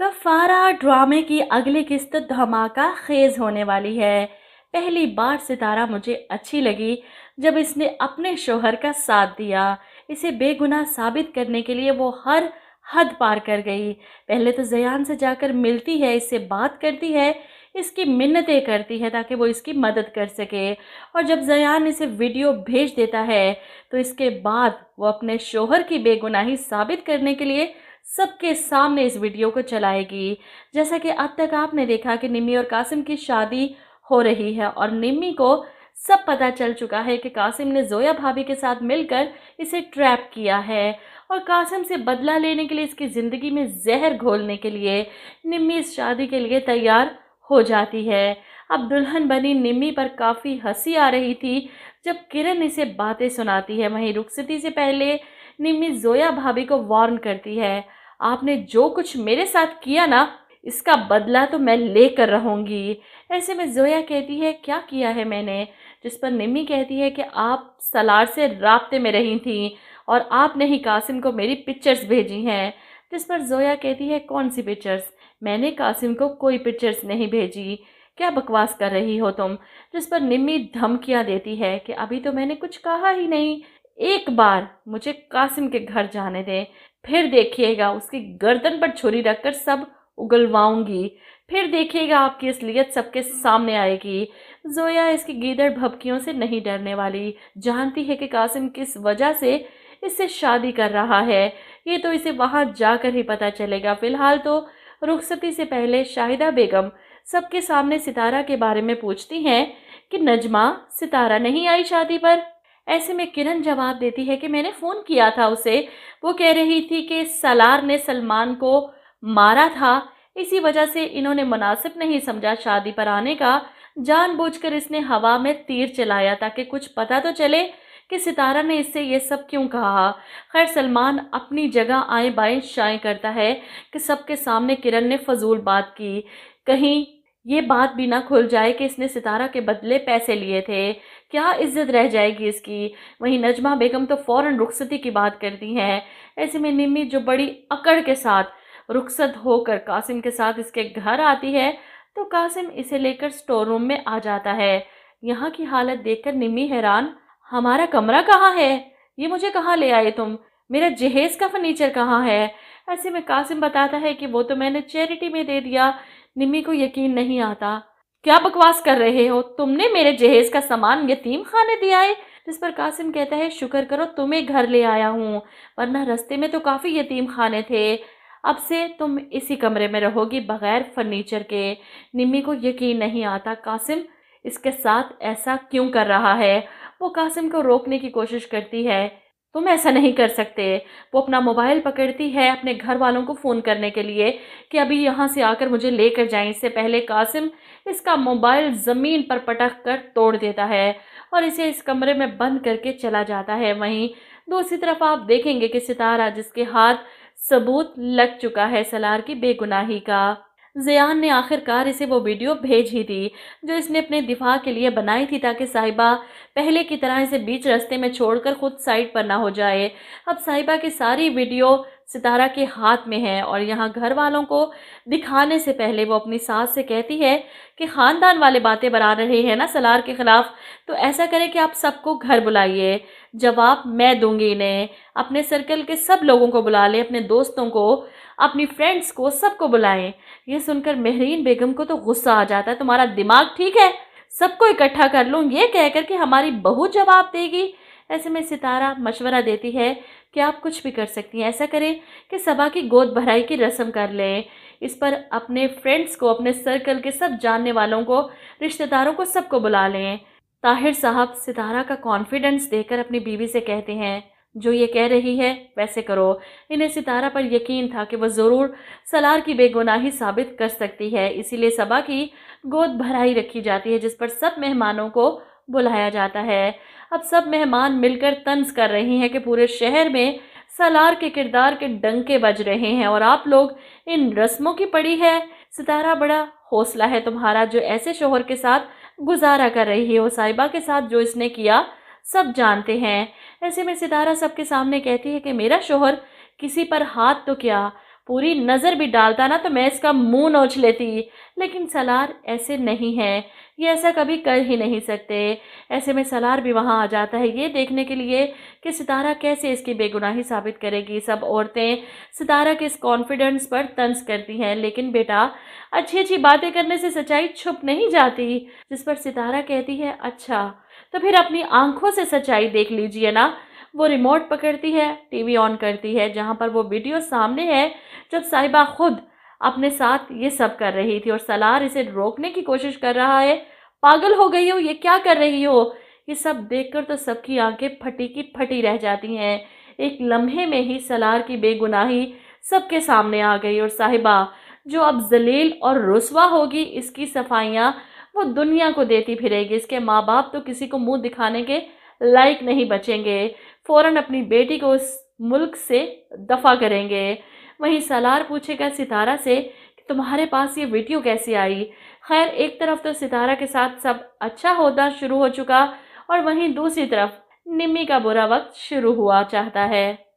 कफारा ड्रामे की अगली किस्त धमाका खेज होने वाली है। पहली बार सितारा मुझे अच्छी लगी जब इसने अपने शोहर का साथ दिया। इसे बेगुनाह साबित करने के लिए वो हर हद पार कर गई। पहले तो जयान से जाकर मिलती है, इससे बात करती है, इसकी मिन्नतें करती है ताकि वो इसकी मदद कर सके। और जब जयान इसे वीडियो भेज देता है तो इसके बाद वो अपने शोहर की बेगुनाही साबित करने के लिए सबके सामने इस वीडियो को चलाएगी। जैसा कि अब तक आपने देखा कि निम्मी और कासिम की शादी हो रही है और निम्मी को सब पता चल चुका है कि कासिम ने जोया भाभी के साथ मिलकर इसे ट्रैप किया है और कासिम से बदला लेने के लिए, इसकी ज़िंदगी में जहर घोलने के लिए निम्मी इस शादी के लिए तैयार हो जाती है। अब दुल्हन बनी निम्मी पर काफ़ी हंसी आ रही थी जब किरण इसे बातें सुनाती है। वहीं रुखसती से पहले निम्मी जोया भाभी को वार्न करती है, आपने जो कुछ मेरे साथ किया ना, इसका बदला तो मैं लेकर रहूंगी। ऐसे में जोया कहती है, क्या किया है मैंने? जिस पर निम्मी कहती है कि आप सलार से राब्ते में रही थी और आपने ही कासिम को मेरी पिक्चर्स भेजी हैं। जिस पर जोया कहती है, कौन सी पिक्चर्स? मैंने कासिम को कोई पिक्चर्स नहीं भेजी, क्या बकवास कर रही हो तुम? जिस पर निम्मी धमकियां देती है कि अभी तो मैंने कुछ कहा ही नहीं, एक बार मुझे कासिम के घर जाने दें, फिर देखिएगा उसकी गर्दन पर छुरी रखकर सब उगलवाऊंगी, फिर देखिएगा आपकी असलियत सबके सामने आएगी। जोया इसकी गीदड़ भभकियों से नहीं डरने वाली, जानती है कि कासिम किस वजह से इससे शादी कर रहा है, ये तो इसे वहां जाकर ही पता चलेगा। फिलहाल तो रुखसती से पहले शाहिदा बेगम सबके सामने सितारा के बारे में पूछती हैं कि नजमा, सितारा नहीं आई शादी पर। ऐसे में किरण जवाब देती है कि मैंने फ़ोन किया था उसे, वो कह रही थी कि सलार ने सलमान को मारा था, इसी वजह से इन्होंने मुनासिब नहीं समझा शादी पर आने का। जानबूझकर इसने हवा में तीर चलाया ताकि कुछ पता तो चले कि सितारा ने इससे ये सब क्यों कहा। खैर, सलमान अपनी जगह आए बाएं शाएं करता है कि सबके सामने किरण ने फजूल बात की, कहीं ये बात भी ना खुल जाए कि इसने सितारा के बदले पैसे लिए थे, क्या इज्जत रह जाएगी इसकी। वहीं नजमा बेगम तो फौरन रुखसती की बात करती हैं। ऐसे में निम्मी जो बड़ी अकड़ के साथ रुखसत होकर कासिम के साथ इसके घर आती है तो कासिम इसे लेकर स्टोर रूम में आ जाता है। यहाँ की हालत देखकर निम्मी हैरान, हमारा कमरा कहाँ है? ये मुझे कहाँ ले आए तुम? मेरा जहेज का फर्नीचर कहाँ है? ऐसे में कासिम बताता है कि वो तो मैंने चैरिटी में दे दिया। निम्मी को यकीन नहीं आता, क्या बकवास कर रहे हो? तुमने मेरे जहेज का सामान यतीम खाने दिया है? जिस पर कासिम कहता है, शुक्र करो तुम्हें घर ले आया हूँ, वरना रास्ते में तो काफ़ी यतीम खाने थे। अब से तुम इसी कमरे में रहोगी बगैर फर्नीचर के। निम्मी को यकीन नहीं आता कासिम इसके साथ ऐसा क्यों कर रहा है। वो कासिम को रोकने की कोशिश करती है, तुम ऐसा नहीं कर सकते। वो अपना मोबाइल पकड़ती है अपने घर वालों को फ़ोन करने के लिए कि अभी यहाँ से आकर मुझे लेकर जाएं। इससे पहले कासिम इसका मोबाइल ज़मीन पर पटक कर तोड़ देता है और इसे इस कमरे में बंद करके चला जाता है। वहीं दूसरी तरफ आप देखेंगे कि सितारा, जिसके हाथ सबूत लग चुका है सलार की बेगुनाही का, ज़यान ने आखिरकार इसे वो वीडियो भेज ही दी जो इसने अपने दिफा के लिए बनाई थी ताकि साहिबा पहले की तरह इसे बीच रास्ते में छोड़कर खुद साइड पर ना हो जाए। अब साहिबा की सारी वीडियो सितारा के हाथ में है और यहाँ घर वालों को दिखाने से पहले वो अपनी सास से कहती है कि ख़ानदान वाले बातें बना रहे हैं ना सलार के ख़िलाफ़, तो ऐसा करें कि आप सबको घर बुलाइए, जवाब मैं दूंगी इन्हें। अपने सर्कल के सब लोगों को बुला लें, अपने दोस्तों को, अपनी फ्रेंड्स को, सबको बुलाएं। ये सुनकर मेहरीन बेगम को तो गुस्सा आ जाता है, तुम्हारा दिमाग ठीक है? सबको इकट्ठा कर लूँ ये कहकर कि हमारी बहू जवाब देगी। ऐसे में सितारा मशवरा देती है कि आप कुछ भी कर सकती हैं, ऐसा करें कि सबा की गोद भराई की रस्म कर लें। इस पर अपने फ्रेंड्स को, अपने सर्कल के सब जानने वालों को, रिश्तेदारों को, सबको बुला लें। ताहिर साहब सितारा का कॉन्फिडेंस देखकर अपनी बीवी से कहते हैं, जो ये कह रही है वैसे करो। इन्हें सितारा पर यकीन था कि वह ज़रूर सलार की बेगुनाही साबित कर सकती है, इसीलिए सबा की गोद भराई रखी जाती है जिस पर सब मेहमानों को बुलाया जाता है। अब सब मेहमान मिलकर तंज कर रहे हैं कि पूरे शहर में सलार के किरदार के डंके बज रहे हैं और आप लोग इन रस्मों की पड़ी है। सितारा, बड़ा हौसला है तुम्हारा जो ऐसे शोहर के साथ गुजारा कर रही हो, साहिबा के साथ जो इसने किया सब जानते हैं। ऐसे में सितारा सबके सामने कहती है कि मेरा शोहर किसी पर हाथ तो क्या, पूरी नज़र भी डालता ना तो मैं इसका मुंह नोच लेती। लेकिन सलार ऐसे नहीं है, ये ऐसा कभी कर ही नहीं सकते। ऐसे में सलार भी वहाँ आ जाता है ये देखने के लिए कि सितारा कैसे इसकी बेगुनाही साबित करेगी। सब औरतें सितारा के इस कॉन्फिडेंस पर तंज करती हैं, लेकिन बेटा अच्छी अच्छी बातें करने से सच्चाई छुप नहीं जाती। जिस पर सितारा कहती है, अच्छा तो फिर अपनी आंखों से सच्चाई देख लीजिए ना। वो रिमोट पकड़ती है, टीवी ऑन करती है, जहाँ पर वो वीडियो सामने है जब साहिबा खुद अपने साथ ये सब कर रही थी और सलार इसे रोकने की कोशिश कर रहा है। पागल हो गई हो, ये क्या कर रही हो? ये सब देखकर तो सबकी आंखें फटी की फटी रह जाती हैं। एक लम्हे में ही सलार की बेगुनाही सबके सामने आ गई और साहिबा जो अब जलील और रुस्वा होगी, इसकी सफाइयाँ वो दुनिया को देती फिरेगी। इसके माँ बाप तो किसी को मुंह दिखाने के लायक नहीं बचेंगे, फौरन अपनी बेटी को उस मुल्क से दफा करेंगे। वहीं सलार पूछेगा सितारा से कि तुम्हारे पास ये वीडियो कैसे आई। खैर, एक तरफ तो सितारा के साथ सब अच्छा होना शुरू हो चुका और वहीं दूसरी तरफ निम्मी का बुरा वक्त शुरू हुआ चाहता है।